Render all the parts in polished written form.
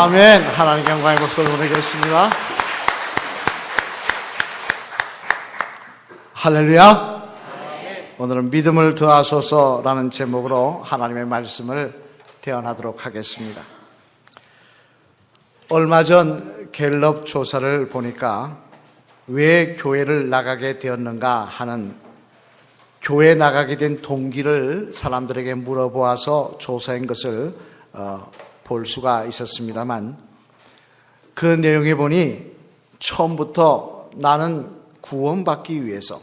아멘. 하나님께 영광의 목소리 보내겠습니다. 할렐루야. 오늘은 믿음을 더하소서라는 제목으로 하나님의 말씀을 대언하도록 하겠습니다. 얼마 전 갤럽 조사를 보니까 왜 교회를 나가게 되었는가 하는, 교회 나가게 된 동기를 사람들에게 물어보아서 조사한 것을 볼 수가 있었습니다만, 그 내용에 보니 처음부터 나는 구원받기 위해서,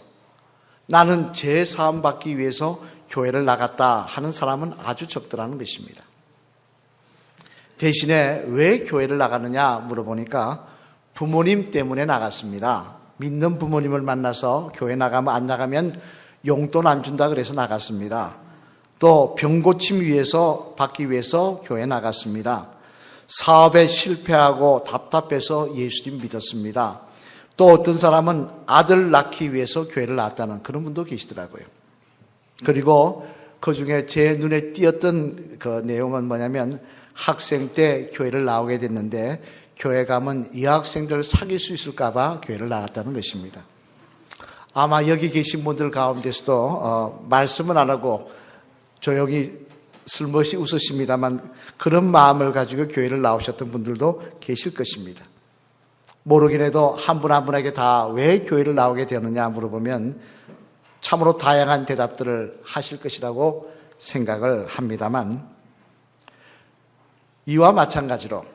나는 재사함 받기 위해서 교회를 나갔다 하는 사람은 아주 적더라는 것입니다. 대신에 왜 교회를 나가느냐 물어보니까 부모님 때문에 나갔습니다. 믿는 부모님을 만나서 교회 나가면, 안 나가면 용돈 안 준다 그래서 나갔습니다. 또 병고침 위해서 받기 위해서 교회 나갔습니다. 사업에 실패하고 답답해서 예수님 믿었습니다. 또 어떤 사람은 아들 낳기 위해서 교회를 나왔다는 그런 분도 계시더라고요. 그리고 그 중에 제 눈에 띄었던 그 내용은 뭐냐면, 학생 때 교회를 나오게 됐는데 교회 가면 여학생들을 사귈 수 있을까 봐 교회를 나왔다는 것입니다. 아마 여기 계신 분들 가운데서도 말씀은 안 하고 조용히 슬며시 웃으십니다만, 그런 마음을 가지고 교회를 나오셨던 분들도 계실 것입니다. 모르긴 해도 한 분 한 분에게 다 왜 교회를 나오게 되었느냐 물어보면 참으로 다양한 대답들을 하실 것이라고 생각을 합니다만, 이와 마찬가지로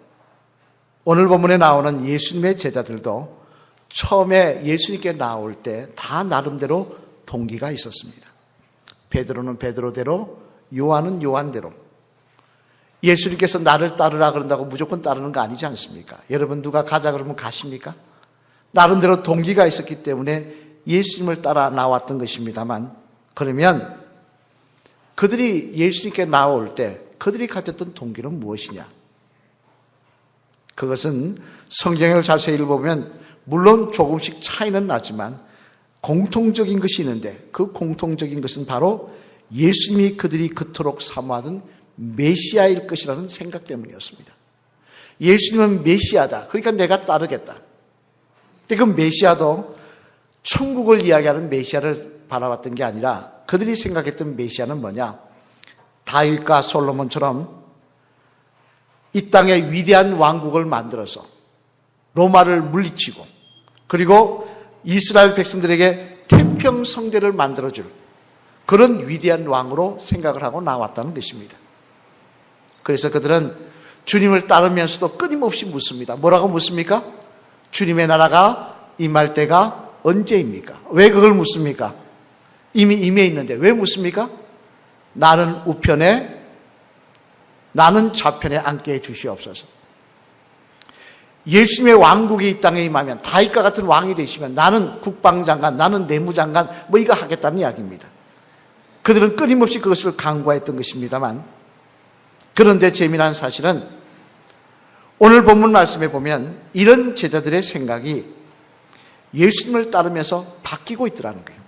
오늘 본문에 나오는 예수님의 제자들도 처음에 예수님께 나올 때 다 나름대로 동기가 있었습니다. 베드로는 베드로대로, 요한은 요한대로. 예수님께서 나를 따르라 그런다고 무조건 따르는 거 아니지 않습니까? 여러분, 누가 가자 그러면 가십니까? 나름대로 동기가 있었기 때문에 예수님을 따라 나왔던 것입니다만, 그러면 그들이 예수님께 나올 때 그들이 가졌던 동기는 무엇이냐? 그것은 성경을 자세히 읽어보면 물론 조금씩 차이는 나지만 공통적인 것이 있는데, 그 공통적인 것은 바로 예수님이 그들이 그토록 사모하던 메시아일 것이라는 생각 때문이었습니다. 예수님은 메시아다. 그러니까 내가 따르겠다. 근데 그 메시아도 천국을 이야기하는 메시아를 바라봤던 게 아니라, 그들이 생각했던 메시아는 뭐냐? 다윗과 솔로몬처럼 이 땅에 위대한 왕국을 만들어서 로마를 물리치고, 그리고 이스라엘 백성들에게 태평성대를 만들어줄 그런 위대한 왕으로 생각을 하고 나왔다는 것입니다. 그래서 그들은 주님을 따르면서도 끊임없이 묻습니다. 뭐라고 묻습니까? 주님의 나라가 임할 때가 언제입니까? 왜 그걸 묻습니까? 이미 임해 있는데 왜 묻습니까? 나는 우편에, 나는 좌편에 앉게 해 주시옵소서. 예수님의 왕국이 이 땅에 임하면, 다윗과 같은 왕이 되시면 나는 국방장관, 나는 내무장관 뭐 이거 하겠다는 이야기입니다. 그들은 끊임없이 그것을 강구했던 것입니다만, 그런데 재미난 사실은 오늘 본문 말씀에 보면 이런 제자들의 생각이 예수님을 따르면서 바뀌고 있더라는 거예요.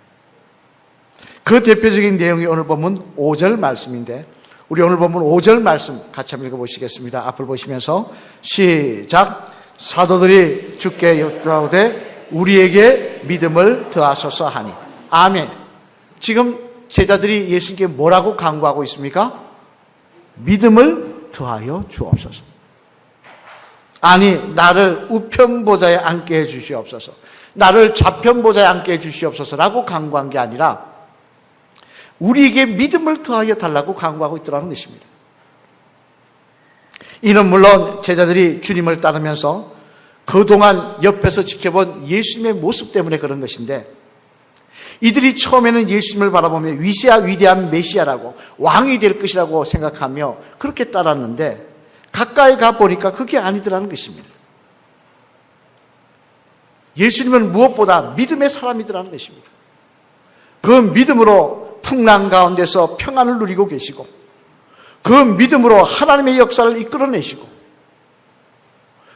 그 대표적인 내용이 오늘 본문 5절 말씀인데, 우리 오늘 본문 5절 말씀 같이 한번 읽어보시겠습니다. 앞을 보시면서 시작. 사도들이 주께 여쭈하되 우리에게 믿음을 더하소서 하니. 아멘. 지금 제자들이 예수님께 뭐라고 간구하고 있습니까? 믿음을 더하여 주옵소서. 아니, 나를 우편보좌에 앉게 해 주시옵소서, 나를 좌편보좌에 앉게 해 주시옵소서라고 간구한 게 아니라 우리에게 믿음을 더하여 달라고 간구하고 있더라는 것입니다. 이는 물론 제자들이 주님을 따르면서 그동안 옆에서 지켜본 예수님의 모습 때문에 그런 것인데, 이들이 처음에는 예수님을 바라보며 위대한 메시아라고, 왕이 될 것이라고 생각하며 그렇게 따랐는데, 가까이 가보니까 그게 아니더라는 것입니다. 예수님은 무엇보다 믿음의 사람이더라는 것입니다. 그 믿음으로 풍랑 가운데서 평안을 누리고 계시고, 그 믿음으로 하나님의 역사를 이끌어내시고,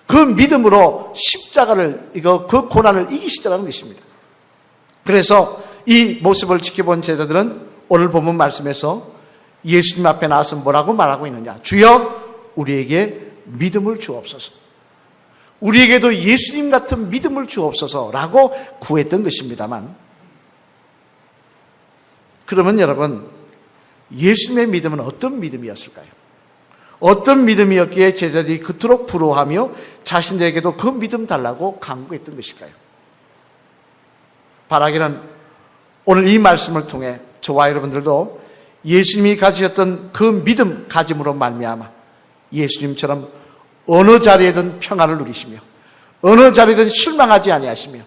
그 믿음으로 십자가를, 그 고난을 이기시더라는 것입니다. 그래서 이 모습을 지켜본 제자들은 오늘 본문 말씀에서 예수님 앞에 나와서 뭐라고 말하고 있느냐? 주여, 우리에게 믿음을 주옵소서. 우리에게도 예수님 같은 믿음을 주옵소서라고 구했던 것입니다만, 그러면 여러분, 예수님의 믿음은 어떤 믿음이었을까요? 어떤 믿음이었기에 제자들이 그토록 부러워하며 자신들에게도 그 믿음 달라고 간구했던 것일까요? 바라기는 오늘 이 말씀을 통해 저와 여러분들도 예수님이 가지셨던 그 믿음 가짐으로 말미암아 예수님처럼 어느 자리에든 평안을 누리시며 어느 자리든 실망하지 아니하시며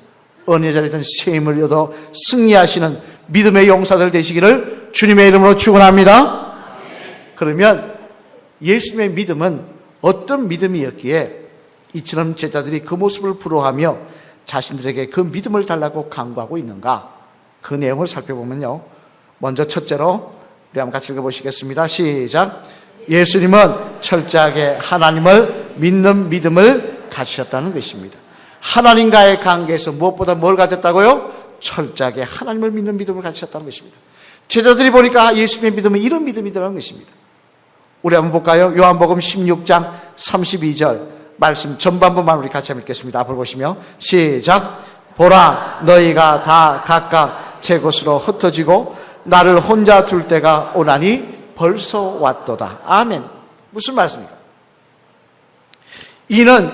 어느 자리든 셈을 얻어 승리하시는 믿음의 용사들 되시기를 주님의 이름으로 축원합니다. 그러면 예수님의 믿음은 어떤 믿음이었기에 이처럼 제자들이 그 모습을 부러워하며 자신들에게 그 믿음을 달라고 간구하고 있는가? 그 내용을 살펴보면요, 먼저 첫째로 우리 한번 같이 읽어보시겠습니다. 시작. 예수님은 철저하게 하나님을 믿는 믿음을 가지셨다는 것입니다. 하나님과의 관계에서 무엇보다 뭘 가졌다고요? 철저하게 하나님을 믿는 믿음을 가지셨다는 것입니다. 제자들이 보니까 예수님의 믿음은 이런 믿음이라는 것입니다. 우리 한번 볼까요? 요한복음 16장 32절 말씀 전반부만 우리 같이 한번 읽겠습니다. 앞을 보시며 시작. 보라, 너희가 다 각각 제 곳으로 흩어지고 나를 혼자 둘 때가 오나니 벌써 왔도다. 아멘. 무슨 말씀입니까? 이는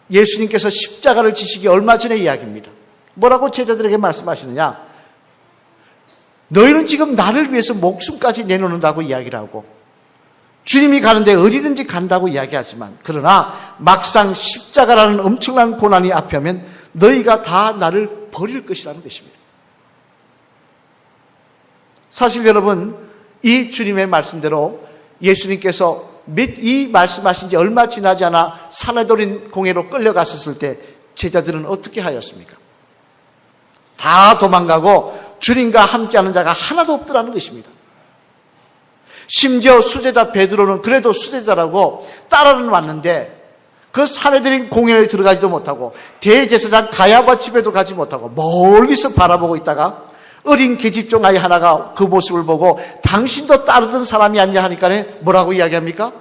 예수님께서 십자가를 지시기 얼마 전의 이야기입니다. 뭐라고 제자들에게 말씀하시느냐? 너희는 지금 나를 위해서 목숨까지 내놓는다고 이야기를 하고 주님이 가는데 어디든지 간다고 이야기하지만, 그러나 막상 십자가라는 엄청난 고난이 앞에 하면 너희가 다 나를 버릴 것이라는 것입니다. 사실 여러분, 이 주님의 말씀대로 예수님께서 이 말씀하신 지 얼마 지나지 않아 사내돌인 공회로 끌려갔었을 때 제자들은 어떻게 하였습니까? 다 도망가고 주님과 함께하는 자가 하나도 없더라는 것입니다. 심지어 수제자 베드로는 그래도 수제자라고 따라는 왔는데 그 사내들인 공회에 들어가지도 못하고 대제사장 가야바 집에도 가지 못하고 멀리서 바라보고 있다가 어린 계집종 아이 하나가 그 모습을 보고 당신도 따르던 사람이 아니냐 하니까 뭐라고 이야기합니까?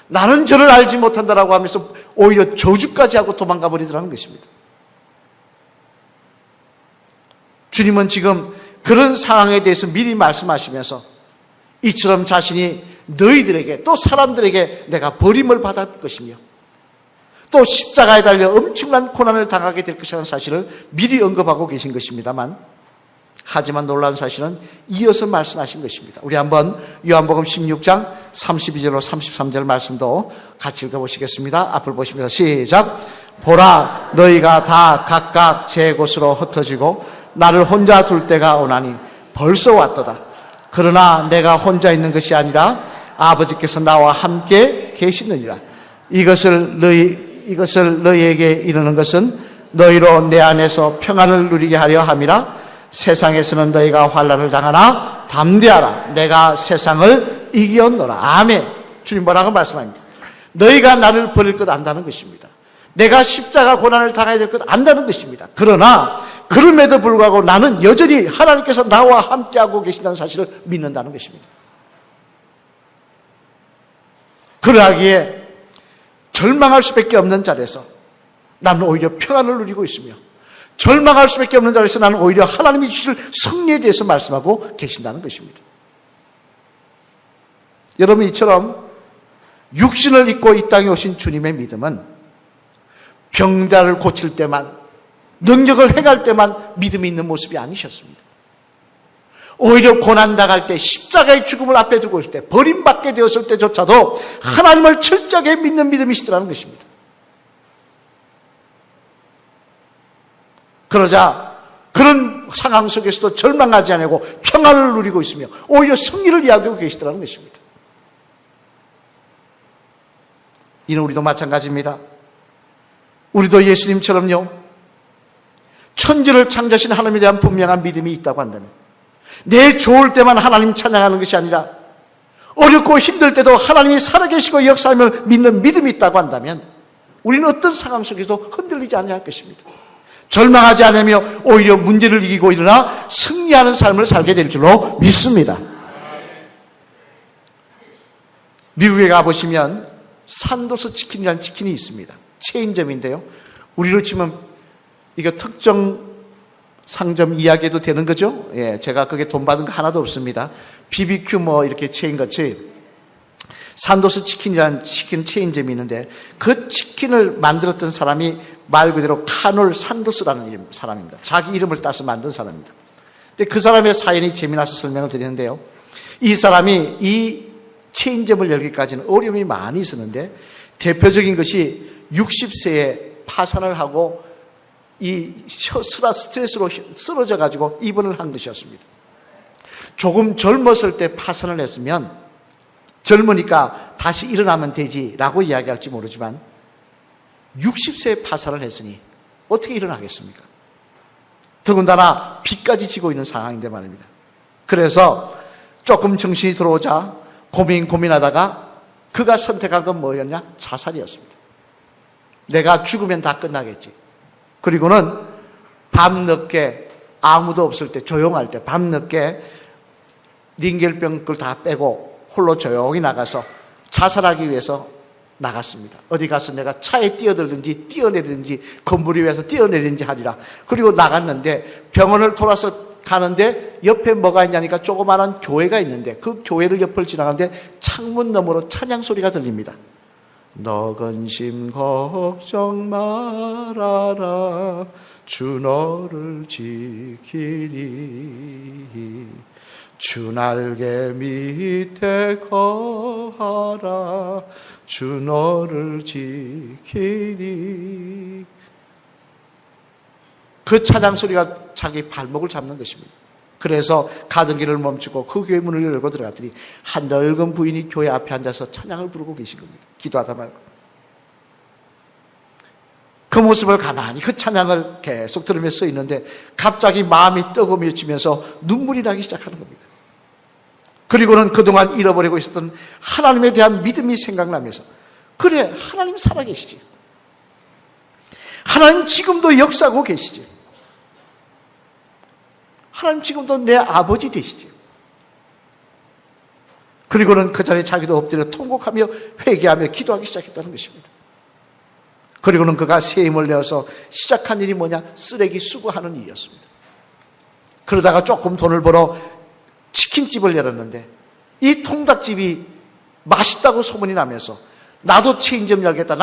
나는 저를 알지 못한다라고 하면서 오히려 저주까지 하고 도망가 버리더라는 것입니다. 주님은 지금 그런 상황에 대해서 미리 말씀하시면서 이처럼 자신이 너희들에게 또 사람들에게 내가 버림을 받을 것이며 또 십자가에 달려 엄청난 고난을 당하게 될 것이라는 사실을 미리 언급하고 계신 것입니다만, 하지만 놀라운 사실은 이어서 말씀하신 것입니다. 우리 한번 요한복음 16장 32절로 33절 말씀도 같이 읽어보시겠습니다. 앞을 보시면서 시작. 보라, 너희가 다 각각 제 곳으로 흩어지고 나를 혼자 둘 때가 오나니 벌써 왔도다. 그러나 내가 혼자 있는 것이 아니라 아버지께서 나와 함께 계시느니라. 이것을 너희에게 이르는 것은 너희로 내 안에서 평안을 누리게 하려 함이라. 세상에서는 너희가 환난을 당하나 담대하라. 내가 세상을 이기었노라. 아멘. 주님 뭐라고 말씀합니까? 너희가 나를 버릴 것 안다는 것입니다. 내가 십자가 고난을 당해야 될 것 안다는 것입니다. 그러나 그럼에도 불구하고 나는 여전히 하나님께서 나와 함께하고 계신다는 사실을 믿는다는 것입니다. 그러하기에 절망할 수밖에 없는 자리에서 나는 오히려 평안을 누리고 있으며, 절망할 수밖에 없는 자리에서 나는 오히려 하나님이 주실 승리에 대해서 말씀하고 계신다는 것입니다. 여러분, 이처럼 육신을 입고 이 땅에 오신 주님의 믿음은 병자를 고칠 때만, 능력을 행할 때만 믿음이 있는 모습이 아니셨습니다. 오히려 고난당할 때, 십자가의 죽음을 앞에 두고 있을 때, 버림받게 되었을 때조차도 하나님을 철저하게 믿는 믿음이시더라는 것입니다. 그러자 그런 상황 속에서도 절망하지 않고 평안을 누리고 있으며 오히려 승리를 이야기하고 계시더라는 것입니다. 이는 우리도 마찬가지입니다. 우리도 예수님처럼요, 천지를 창조하신 하나님에 대한 분명한 믿음이 있다고 한다면, 내 좋을 때만 하나님 찬양하는 것이 아니라 어렵고 힘들 때도 하나님이 살아계시고 역사함을 믿는 믿음이 있다고 한다면 우리는 어떤 상황 속에서도 흔들리지 않을 것입니다. 절망하지 않으며 오히려 문제를 이기고 일어나 승리하는 삶을 살게 될 줄로 믿습니다. 미국에 가보시면 산도서 치킨이라는 치킨이 있습니다. 체인점인데요. 우리로 치면 이거 특정 상점 이야기해도 되는 거죠? 예, 제가 그게 돈 받은 거 하나도 없습니다. BBQ 뭐 이렇게 체인같이 산도서 치킨이라는 치킨 체인점이 있는데 그 치킨을 만들었던 사람이 말 그대로 카놀 산도스라는 사람입니다. 자기 이름을 따서 만든 사람입니다. 근데 그 사람의 사연이 재미나서 설명을 드리는데요. 이 사람이 이 체인점을 열기까지는 어려움이 많이 있었는데 대표적인 것이 60세에 파산을 하고 이 스트레스로 쓰러져 가지고 입원을 한 것이었습니다. 조금 젊었을 때 파산을 했으면 젊으니까 다시 일어나면 되지라고 이야기할지 모르지만 60세에 파산을 했으니 어떻게 일어나겠습니까? 더군다나 빚까지 지고 있는 상황인데 말입니다. 그래서 조금 정신이 들어오자 고민하다가 그가 선택한 건 뭐였냐? 자살이었습니다. 내가 죽으면 다 끝나겠지. 그리고는 밤늦게 아무도 없을 때 조용할 때 밤늦게 링겔병 걸 다 빼고 홀로 조용히 나가서 자살하기 위해서 나갔습니다. 어디 가서 내가 차에 뛰어들든지 뛰어내든지 건물 위에서 뛰어내든지 하리라. 그리고 나갔는데 병원을 돌아서 가는데 옆에 뭐가 있냐니까 조그마한 교회가 있는데 그 교회를 옆을 지나가는데 창문 너머로 찬양 소리가 들립니다. 너 근심 걱정 말아라 주 너를 지키리 주 날개 밑에 거하라 주 너를 지키리. 그 찬양 소리가 자기 발목을 잡는 것입니다. 그래서 가던 길을 멈추고 그 교회 문을 열고 들어갔더니 한 늙은 부인이 교회 앞에 앉아서 찬양을 부르고 계신 겁니다. 기도하다 말고. 그 모습을 가만히 그 찬양을 계속 들으면서 써 있는데 갑자기 마음이 뜨거워지면서 눈물이 나기 시작하는 겁니다. 그리고는 그동안 잃어버리고 있었던 하나님에 대한 믿음이 생각나면서 그래, 하나님 살아계시지. 하나님 지금도 역사하고 계시지. 하나님 지금도 내 아버지 되시지. 그리고는 그 자리에 자기도 엎드려 통곡하며 회개하며 기도하기 시작했다는 것입니다. 그리고는 그가 새 힘을 내어서 시작한 일이 뭐냐? 쓰레기 수거하는 일이었습니다. 그러다가 조금 돈을 벌어 치킨집을 열었는데 이 통닭집이 맛있다고 소문이 나면서 나도 체인점 열겠다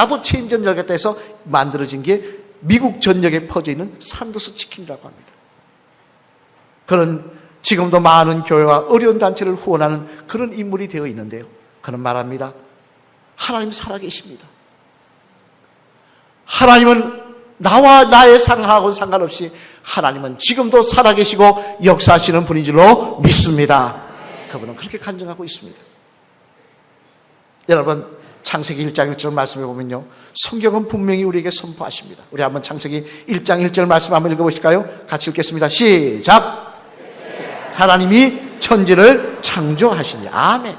해서 만들어진 게 미국 전역에 퍼져 있는 산도서 치킨이라고 합니다. 그런 지금도 많은 교회와 어려운 단체를 후원하는 그런 인물이 되어 있는데요. 그는 말합니다. 하나님 살아계십니다. 하나님은 나와 나의 상하고는 상관없이 하나님은 지금도 살아계시고 역사하시는 분인 줄로 믿습니다. 그분은 그렇게 간증하고 있습니다. 여러분, 창세기 1장 1절 말씀해 보면요, 성경은 분명히 우리에게 선포하십니다. 우리 한번 창세기 1장 1절 말씀 한번 읽어보실까요? 같이 읽겠습니다. 시작. 하나님이 천지를 창조하시니. 아멘.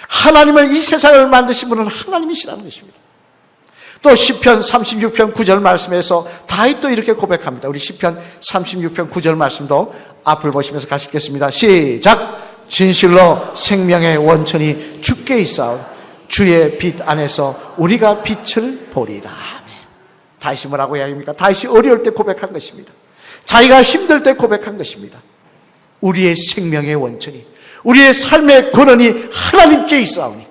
하나님을 이 세상을 만드신 분은 하나님이시라는 것입니다. 또 시편 36편 9절 말씀에서 다윗도 이렇게 고백합니다. 우리 시편 36편 9절 말씀도 앞을 보시면서 같이 읽겠습니다. 시작. 진실로 생명의 원천이 주께 있사오 주의 빛 안에서 우리가 빛을 보리이다. 아멘. 다윗이 뭐라고 이야기합니까? 다윗이 어려울 때 고백한 것입니다. 자기가 힘들 때 고백한 것입니다. 우리의 생명의 원천이, 우리의 삶의 근원이 하나님께 있사오니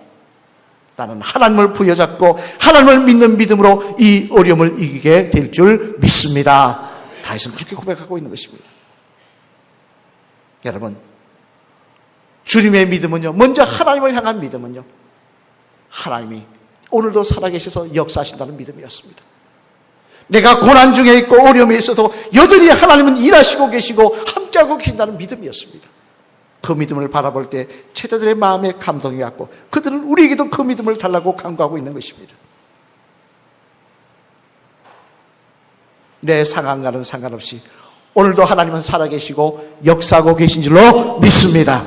나는 하나님을 부여잡고 하나님을 믿는 믿음으로 이 어려움을 이기게 될 줄 믿습니다. 다윗은 그렇게 고백하고 있는 것입니다. 여러분, 주님의 믿음은요, 먼저 하나님을 향한 믿음은요, 하나님이 오늘도 살아계셔서 역사하신다는 믿음이었습니다. 내가 고난 중에 있고 어려움에 있어도 여전히 하나님은 일하시고 계시고 함께하고 계신다는 믿음이었습니다. 그 믿음을 바라볼 때 제자들의 마음에 감동이 왔고 그들은 우리에게도 그 믿음을 달라고 간구하고 있는 것입니다. 내 상황과는 상관없이 오늘도 하나님은 살아계시고 역사하고 계신 줄로 믿습니다.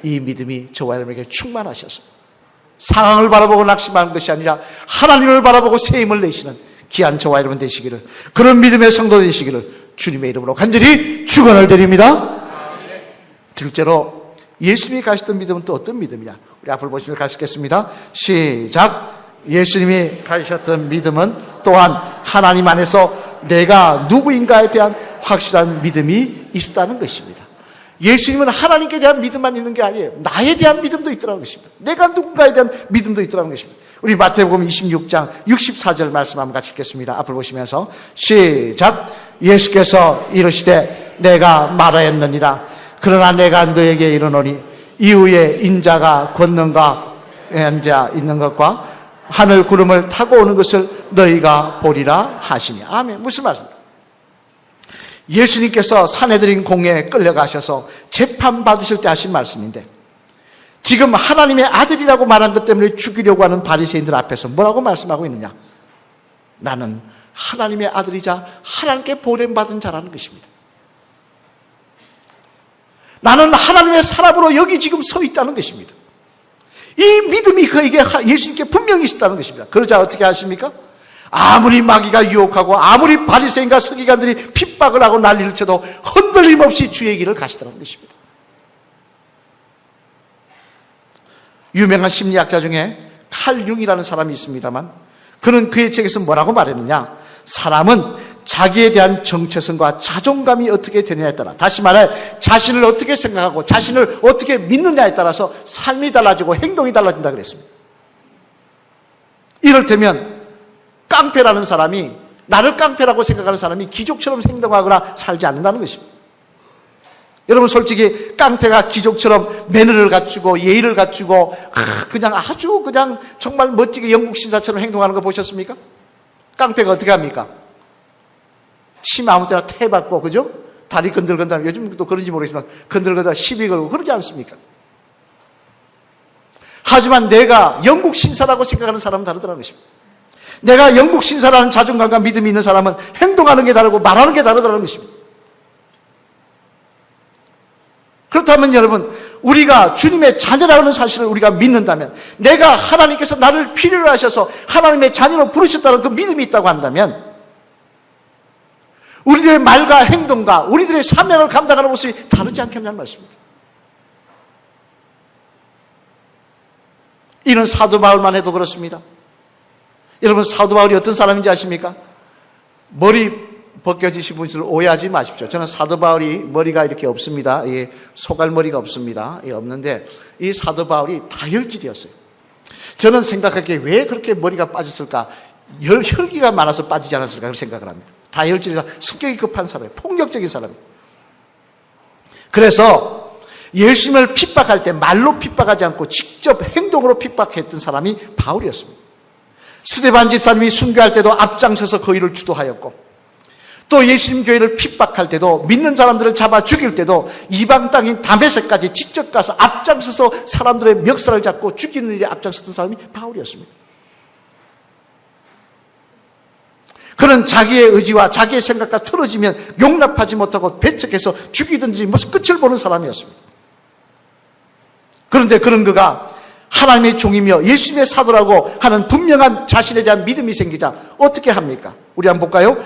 이 믿음이 저와 여러분에게 충만하셔서 상황을 바라보고 낙심하는 것이 아니라 하나님을 바라보고 새 힘을 내시는 귀한 저와 여러분 되시기를, 그런 믿음의 성도 되시기를 주님의 이름으로 간절히 축원을 드립니다. 둘째로 예수님이 가셨던 믿음은 또 어떤 믿음이냐? 우리 앞을 보시면 가시겠습니다. 시작. 예수님이 가지셨던 믿음은 또한 하나님 안에서 내가 누구인가에 대한 확실한 믿음이 있었다는 것입니다. 예수님은 하나님께 대한 믿음만 있는 게 아니에요. 나에 대한 믿음도 있더라는 것입니다. 내가 누군가에 대한 믿음도 있더라는 것입니다. 우리 마태복음 26장 64절 말씀 한번 같이 읽겠습니다. 앞을 보시면서 시작. 예수께서 이르시되 내가 말하였느니라. 그러나 내가 너에게 이르노니 이후에 인자가 권능과 앉아 있는 것과 하늘 구름을 타고 오는 것을 너희가 보리라 하시니. 아멘. 무슨 말씀입니까? 예수님께서 사내들인 공회에 끌려가셔서 재판받으실 때 하신 말씀인데, 지금 하나님의 아들이라고 말한 것 때문에 죽이려고 하는 바리새인들 앞에서 뭐라고 말씀하고 있느냐? 나는 하나님의 아들이자 하나님께 보냄받은 자라는 것입니다. 나는 하나님의 사람으로 여기 지금 서 있다는 것입니다. 이 믿음이 그에게 예수님께 분명히 있었다는 것입니다. 그러자 어떻게 하십니까? 아무리 마귀가 유혹하고 아무리 바리새인과 서기관들이 핍박을 하고 난리를 쳐도 흔들림 없이 주의 길을 가시더라는 것입니다. 유명한 심리학자 중에 칼 융이라는 사람이 있습니다만, 그는 그의 책에서 뭐라고 말했느냐? 사람은 자기에 대한 정체성과 자존감이 어떻게 되느냐에 따라, 다시 말해 자신을 어떻게 생각하고 자신을 어떻게 믿느냐에 따라서 삶이 달라지고 행동이 달라진다 그랬습니다. 이를테면 깡패라는 사람이, 나를 깡패라고 생각하는 사람이 기족처럼 행동하거나 살지 않는다는 것입니다. 여러분, 솔직히 깡패가 기족처럼 매너를 갖추고 예의를 갖추고 그냥 아주 그냥 정말 멋지게 영국 신사처럼 행동하는 거 보셨습니까? 깡패가 어떻게 합니까? 침 아무 때나 태받고, 그죠? 다리 건들건들, 요즘 또 그런지 모르겠지만 건들건들 시비 걸고 그러지 않습니까? 하지만 내가 영국 신사라고 생각하는 사람은 다르더라는 것입니다. 내가 영국 신사라는 자존감과 믿음이 있는 사람은 행동하는 게 다르고 말하는 게 다르더라는 것입니다. 그렇다면 여러분, 우리가 주님의 자녀라는 사실을 우리가 믿는다면, 내가 하나님께서 나를 필요로 하셔서 하나님의 자녀로 부르셨다는 그 믿음이 있다고 한다면, 우리들의 말과 행동과 우리들의 사명을 감당하는 모습이 다르지 않겠냐는 말씀입니다. 이는 사도 바울만 해도 그렇습니다. 여러분, 사도 바울이 어떤 사람인지 아십니까? 머리 벗겨지신 분들 오해하지 마십시오. 저는 사도 바울이 머리가 이렇게 없습니다. 소갈머리가 없습니다. 없는데 이 사도 바울이 다혈질이었어요. 저는 생각하기에 왜 그렇게 머리가 빠졌을까? 혈기가 많아서 빠지지 않았을까 그런 생각을 합니다. 다혈질이라 성격이 급한 사람이에요. 폭력적인 사람이에요. 그래서 예수님을 핍박할 때 말로 핍박하지 않고 직접 행동으로 핍박했던 사람이 바울이었습니다. 스데반 집사님이 순교할 때도 앞장서서 그 일을 주도하였고, 또 예수님 교회를 핍박할 때도, 믿는 사람들을 잡아 죽일 때도 이방 땅인 다메섹까지 직접 가서 앞장서서 사람들의 멱살을 잡고 죽이는 일에 앞장섰던 사람이 바울이었습니다. 그는 자기의 의지와 자기의 생각과 틀어지면 용납하지 못하고 배척해서 죽이든지 무슨 끝을 보는 사람이었습니다. 그런데 그런 그가 하나님의 종이며 예수님의 사도라고 하는 분명한 자신에 대한 믿음이 생기자 어떻게 합니까? 우리 한번 볼까요?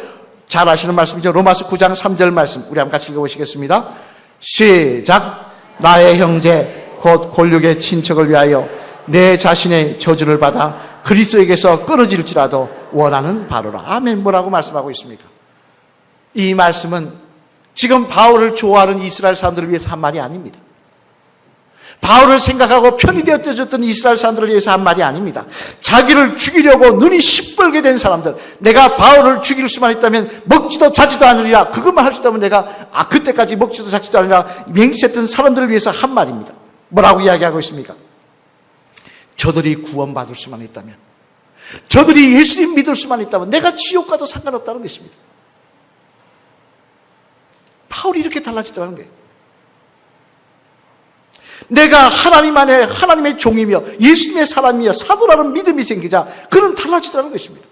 잘 아시는 말씀이죠. 로마서 9장 3절 말씀 우리 한번 같이 읽어보시겠습니다. 시작. 나의 형제 곧 골육의 친척을 위하여 내 자신의 저주를 받아 그리스도에게서 끊어질지라도 원하는 바로라. 아멘. 뭐라고 말씀하고 있습니까? 이 말씀은 지금 바울을 좋아하는 이스라엘 사람들을 위해서 한 말이 아닙니다. 바울을 생각하고 편이 되어졌던 이스라엘 사람들을 위해서 한 말이 아닙니다. 자기를 죽이려고 눈이 시뻘게 된 사람들, 내가 바울을 죽일 수만 있다면 먹지도 자지도 않으리라, 그것만 할 수 있다면 내가 그때까지 먹지도 자지도 않으리라 맹세했던 사람들을 위해서 한 말입니다. 뭐라고 이야기하고 있습니까? 저들이 구원받을 수만 있다면, 저들이 예수님 믿을 수만 있다면 내가 지옥 가도 상관없다는 것입니다. 바울이 이렇게 달라지더라는 거예요. 내가 하나님 안에 하나님의 종이며 예수님의 사람이며 사도라는 믿음이 생기자 그는 달라지더라는 것입니다.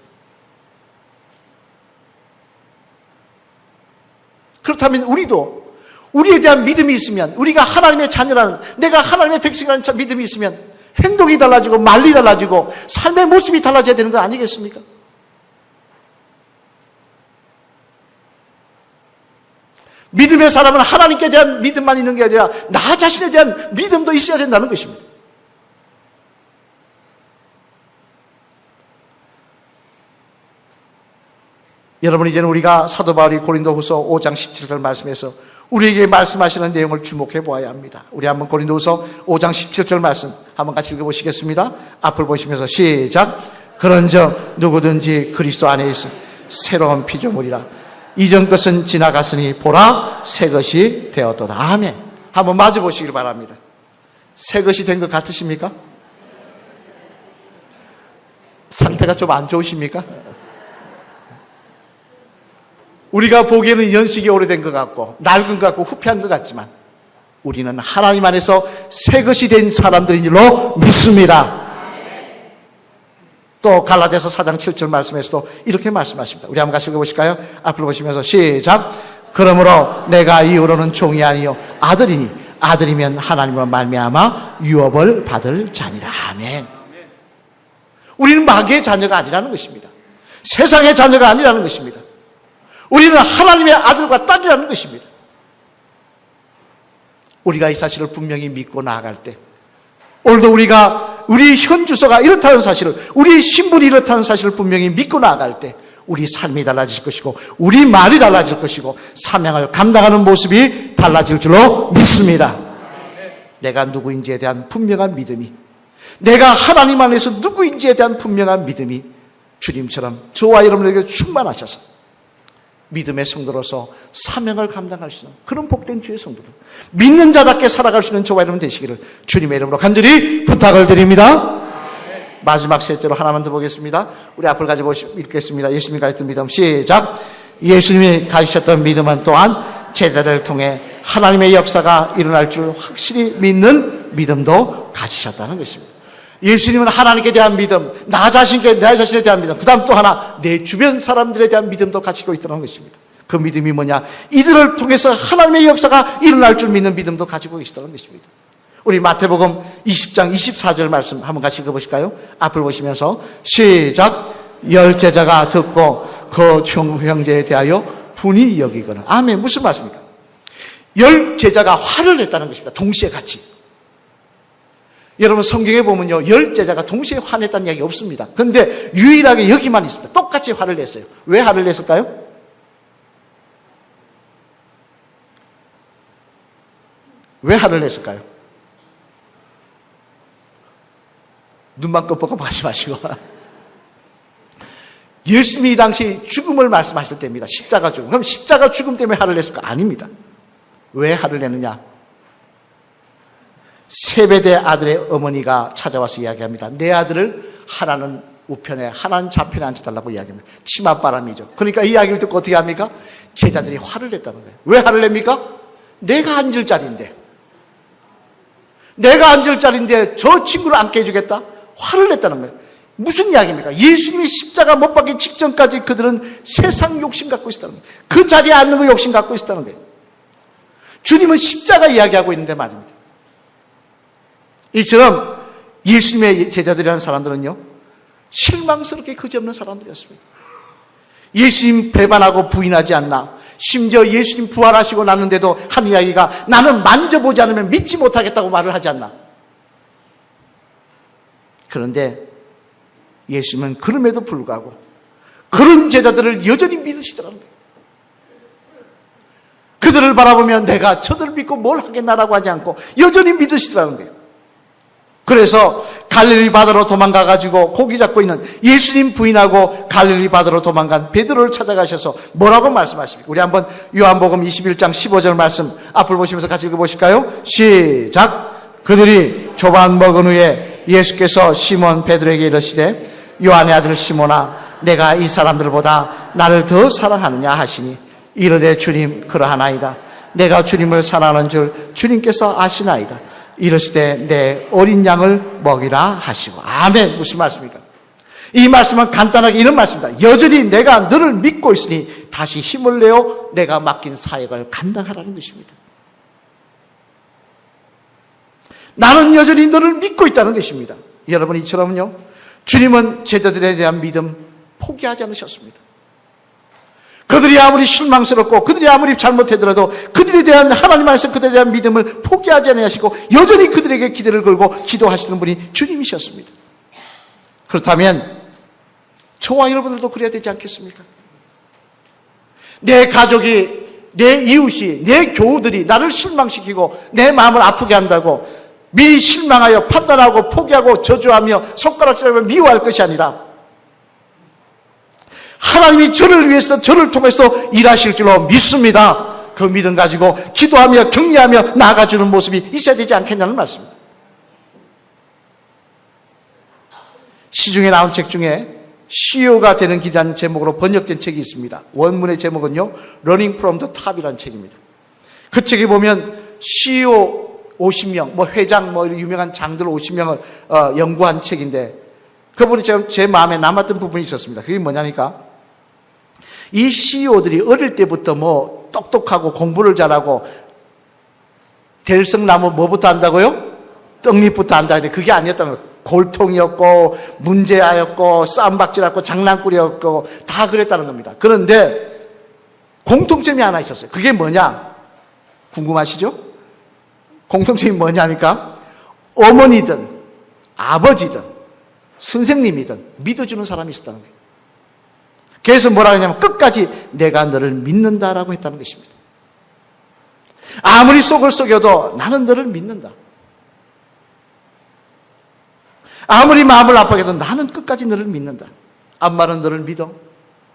그렇다면 우리도 우리에 대한 믿음이 있으면, 우리가 하나님의 자녀라는, 내가 하나님의 백성이라는 믿음이 있으면 행동이 달라지고 말이 달라지고 삶의 모습이 달라져야 되는 거 아니겠습니까? 믿음의 사람은 하나님께 대한 믿음만 있는 게 아니라 나 자신에 대한 믿음도 있어야 된다는 것입니다. 여러분, 이제는 우리가 사도 바울이 고린도후서 5장 17절 말씀에서 우리에게 말씀하시는 내용을 주목해 보아야 합니다. 우리 한번 고린도후서 5장 17절 말씀 한번 같이 읽어보시겠습니다. 앞을 보시면서 시작. 그런즉 누구든지 그리스도 안에 있어 새로운 피조물이라. 이전 것은 지나갔으니 보라 새 것이 되었도다. 아멘. 한번 맞아 보시길 바랍니다. 새 것이 된 것 같으십니까? 상태가 좀 안 좋으십니까? 우리가 보기에는 연식이 오래된 것 같고 낡은 것 같고 후패한 것 같지만 우리는 하나님 안에서 새 것이 된 사람들인 줄로 믿습니다. 또 갈라디아서 4장 7절 말씀에서도 이렇게 말씀하십니다. 우리 한번 같이 읽어보실까요? 앞으로 보시면서 시작. 그러므로 내가 이후로는 종이 아니요 아들이니 아들이면 하나님으로 말미암아 유업을 받을 자니라. 아멘. 우리는 마귀의 자녀가 아니라는 것입니다. 세상의 자녀가 아니라는 것입니다. 우리는 하나님의 아들과 딸이라는 것입니다. 우리가 이 사실을 분명히 믿고 나아갈 때 오늘도 우리가 우리 현 주소가 이렇다는 사실을, 우리 신분이 이렇다는 사실을 분명히 믿고 나아갈 때 우리 삶이 달라질 것이고 우리 말이 달라질 것이고 사명을 감당하는 모습이 달라질 줄로 믿습니다. 내가 누구인지에 대한 분명한 믿음이, 내가 하나님 안에서 누구인지에 대한 분명한 믿음이 주님처럼 저와 여러분에게 충만하셔서 믿음의 성도로서 사명을 감당할 수 있는 그런 복된 주의 성도들, 믿는 자답게 살아갈 수 있는 저와 여러분 되시기를 주님의 이름으로 간절히 부탁을 드립니다. 마지막 셋째로 하나만 더 보겠습니다. 우리 앞을 가지고 읽겠습니다. 예수님이 가르쳤던 믿음 시작. 예수님이 가르쳤던 믿음은 또한 제자를 통해 하나님의 역사가 일어날 줄 확실히 믿는 믿음도 가지셨다는 것입니다. 예수님은 하나님께 대한 믿음, 나 자신에 대한 믿음, 그 다음 또 하나 내 주변 사람들에 대한 믿음도 가지고 있다는 것입니다. 그 믿음이 뭐냐? 이들을 통해서 하나님의 역사가 일어날 줄 믿는 믿음도 가지고 있다는 것입니다. 우리 마태복음 20장 24절 말씀 한번 같이 읽어보실까요? 앞을 보시면서 시작. 10 제자가 듣고 그 형제에 대하여 분이 여기거늘. 아멘. 무슨 말씀입니까? 10 제자가 화를 냈다는 것입니다. 동시에 같이. 여러분 성경에 보면요 10 제자가 동시에 화냈다는 이야기 없습니다. 그런데 유일하게 여기만 있습니다. 똑같이 화를 냈어요. 왜 화를 냈을까요? 왜 화를 냈을까요? 눈만 끔뻑끔뻑 하지 마시고 예수님이 이 당시 죽음을 말씀하실 때입니다. 십자가 죽음. 그럼 십자가 죽음 때문에 화를 냈을까? 아닙니다. 왜 화를 내느냐? 세베대 아들의 어머니가 찾아와서 이야기합니다. 내 아들을 하나는 우편에 하나는 좌편에 앉혀달라고 이야기합니다. 치맛바람이죠. 그러니까 이 이야기를 듣고 어떻게 합니까? 제자들이 화를 냈다는 거예요. 왜 화를 냅니까? 내가 앉을 자리인데 저 친구를 앉게 해주겠다? 화를 냈다는 거예요. 무슨 이야기입니까? 예수님이 십자가 못 박기 직전까지 그들은 세상 욕심 갖고 있었다는 거예요. 그 자리에 앉는 거 욕심 갖고 있었다는 거예요. 주님은 십자가 이야기하고 있는데 말입니다. 이처럼 예수님의 제자들이라는 사람들은요 실망스럽게 그지없는 사람들이었습니다. 예수님 배반하고 부인하지 않나, 심지어 예수님 부활하시고 났는데도 한 이야기가 나는 만져보지 않으면 믿지 못하겠다고 말을 하지 않나. 그런데 예수님은 그럼에도 불구하고 그런 제자들을 여전히 믿으시더라는 거예요. 그들을 바라보면 내가 저들을 믿고 뭘 하겠나라고 하지 않고 여전히 믿으시더라는 거예요. 그래서 갈릴리 바다로 도망가가지고 고기 잡고 있는 예수님 부인하고 갈릴리 바다로 도망간 베드로를 찾아가셔서 뭐라고 말씀하십니까? 우리 한번 요한복음 21장 15절 말씀 앞을 보시면서 같이 읽어보실까요? 시작. 그들이 조반 먹은 후에 예수께서 시몬 베드로에게 이르시되 요한의 아들 시몬아 내가 이 사람들보다 나를 더 사랑하느냐 하시니 이르되 주님 그러하나이다. 내가 주님을 사랑하는 줄 주님께서 아시나이다. 이르시되 내 어린 양을 먹이라 하시고. 아멘. 무슨 말씀입니까? 이 말씀은 간단하게 이런 말씀입니다. 여전히 내가 너를 믿고 있으니 다시 힘을 내어 내가 맡긴 사역을 감당하라는 것입니다. 나는 여전히 너를 믿고 있다는 것입니다. 여러분 이처럼요 주님은 제자들에 대한 믿음 포기하지 않으셨습니다. 그들이 아무리 실망스럽고 그들이 아무리 잘못하더라도 그들에 대한 하나님 안에서 그들에 대한 믿음을 포기하지 않으시고 여전히 그들에게 기대를 걸고 기도하시는 분이 주님이셨습니다. 그렇다면 저와 여러분들도 그래야 되지 않겠습니까? 내 가족이, 내 이웃이, 내 교우들이 나를 실망시키고 내 마음을 아프게 한다고 미리 실망하여 판단하고 포기하고 저주하며 손가락질하며 미워할 것이 아니라 하나님이 저를 위해서, 저를 통해서 일하실 줄로 믿습니다. 그 믿음 가지고 기도하며 격려하며 나아가주는 모습이 있어야 되지 않겠냐는 말씀입니다. 시중에 나온 책 중에 CEO가 되는 길이라는 제목으로 번역된 책이 있습니다. 원문의 제목은요, Running from the Top이라는 책입니다. 그 책에 보면 CEO 50명, 회장, 유명한 장들 50명을 연구한 책인데, 그분이 제 마음에 남았던 부분이 있었습니다. 그게 뭐냐니까, 이 CEO들이 어릴 때부터 똑똑하고 공부를 잘하고, 대성나무 뭐부터 한다고요? 떡잎부터 한다. 근데 그게 아니었다는 거예요. 골통이었고, 문제아였고, 싸움박질했고, 장난꾸리였고, 다 그랬다는 겁니다. 그런데 공통점이 하나 있었어요. 그게 뭐냐? 궁금하시죠? 공통점이 뭐냐니까, 어머니든, 아버지든, 선생님이든 믿어주는 사람이 있었다는 거예요. 그래서 뭐라고 하냐면, 끝까지 내가 너를 믿는다라고 했다는 것입니다. 아무리 속을 썩여도 나는 너를 믿는다. 아무리 마음을 아프게 해도 나는 끝까지 너를 믿는다. 엄마는 너를 믿어.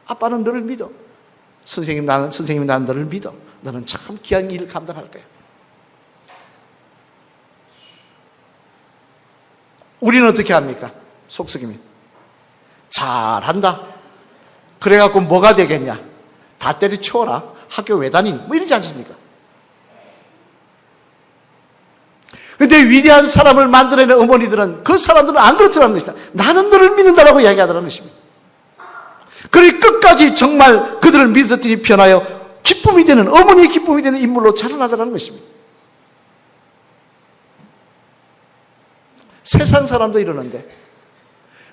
아빠는 너를 믿어. 선생님이 나는 너를 믿어. 너는 참 귀한 일을 감당할 거야. 우리는 어떻게 합니까? 속썩이면. 잘한다. 그래갖고 뭐가 되겠냐? 다 때려치워라. 학교 왜 다닌? 이러지 않습니까? 근데 위대한 사람을 만들어내는 어머니들은 그 사람들은 안 그렇더라는 것입니다. 나는 너를 믿는다라고 이야기하더라는 것입니다. 그러니 끝까지 정말 그들을 믿었더니 변하여 기쁨이 되는, 어머니의 기쁨이 되는 인물로 자라나더라는 것입니다. 세상 사람도 이러는데,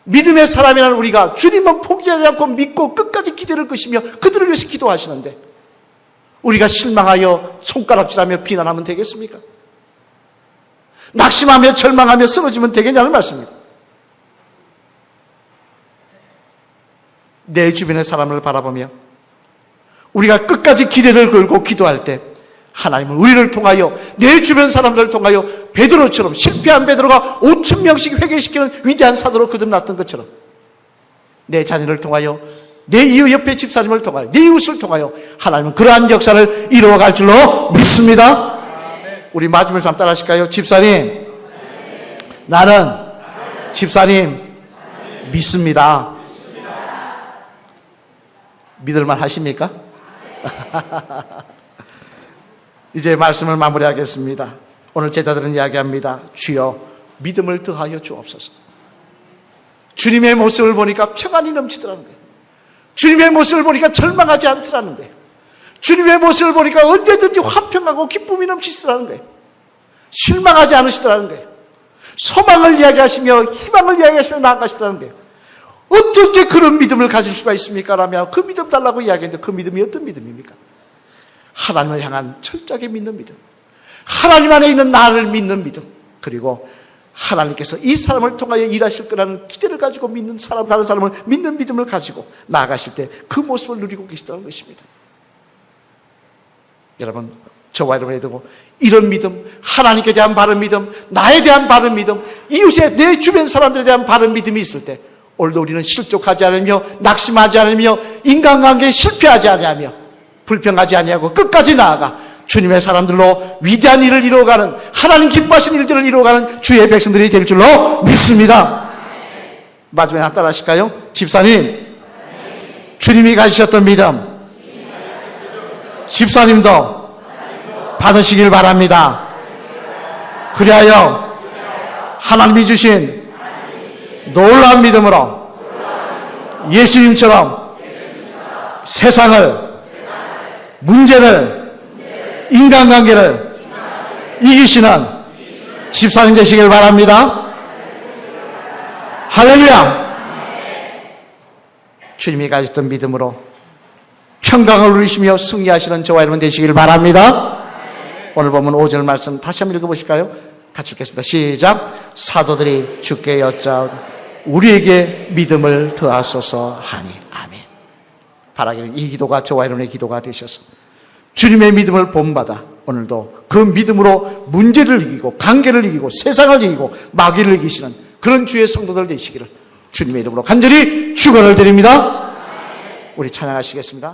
믿음의 사람이라는 우리가 주님은 포기하지 않고 믿고 끝까지 기대를 끄시며 그들을 위해서 기도하시는데, 우리가 실망하여 손가락질하며 비난하면 되겠습니까? 낙심하며 절망하며 쓰러지면 되겠냐는 말씀입니다. 내 주변의 사람을 바라보며 우리가 끝까지 기대를 걸고 기도할 때 하나님은 우리를 통하여, 내 주변 사람들을 통하여 베드로처럼, 실패한 베드로가 5,000명씩 회개시키는 위대한 사도로 거듭났던 것처럼 내 자녀를 통하여, 내 이웃 옆에 집사님을 통하여, 내 이웃을 통하여 하나님은 그러한 역사를 이루어갈 줄로 믿습니다. 우리 맞으면서 한번 따라 하실까요? 집사님, 나는 집사님 믿습니다. 믿을만 하십니까? 이제 말씀을 마무리하겠습니다. 오늘 제자들은 이야기합니다. 주여, 믿음을 더하여 주옵소서. 주님의 모습을 보니까 평안이 넘치더라는 거예요. 주님의 모습을 보니까 절망하지 않더라는 거예요. 주님의 모습을 보니까 언제든지 화평하고 기쁨이 넘치시더라는 거예요. 실망하지 않으시더라는 거예요. 소망을 이야기하시며 희망을 이야기하시며 나아가시더라는 거예요. 어떻게 그런 믿음을 가질 수가 있습니까? 라며 그 믿음 달라고 이야기했는데, 그 믿음이 어떤 믿음입니까? 하나님을 향한 철저하게 믿는 믿음, 하나님 안에 있는 나를 믿는 믿음, 그리고 하나님께서 이 사람을 통하여 일하실 거라는 기대를 가지고 믿는 사람, 다른 사람을 믿는 믿음을 가지고 나아가실 때 그 모습을 누리고 계시다는 것입니다. 여러분, 저와 여러분이 되고 이런 믿음, 하나님께 대한 바른 믿음, 나에 대한 바른 믿음, 이웃에, 내 주변 사람들에 대한 바른 믿음이 있을 때 오늘도 우리는 실족하지 않으며 낙심하지 않으며 인간관계에 실패하지 아니하며 불평하지 아니하고 끝까지 나아가 주님의 사람들로 위대한 일을 이루어가는, 하나님 기뻐하시는 일들을 이루어가는 주의 백성들이 될 줄로 믿습니다. 마지막에 하나 따라 하실까요? 집사님, 주님이 가지셨던 믿음 집사님도 받으시길 바랍니다. 그리하여 하나님이 주신 놀라운 믿음으로 예수님처럼 세상을, 문제를, 인간관계를 이기시는 집사님 되시길 바랍니다. 할렐루야. 주님이 가졌던 믿음으로 평강을 누리시며 승리하시는 저와 여러분 되시길 바랍니다. 오늘 보면 5절 말씀 다시 한번 읽어보실까요? 같이 읽겠습니다. 시작. 사도들이 주께 여짜오되 우리에게 믿음을 더하소서 하니. 아멘. 바라기는 이 기도가 저와 여러분의 기도가 되셔서 주님의 믿음을 본받아 오늘도 그 믿음으로 문제를 이기고 관계를 이기고 세상을 이기고 마귀를 이기시는 그런 주의 성도들 되시기를 주님의 이름으로 간절히 축원을 드립니다. 우리 찬양하시겠습니다.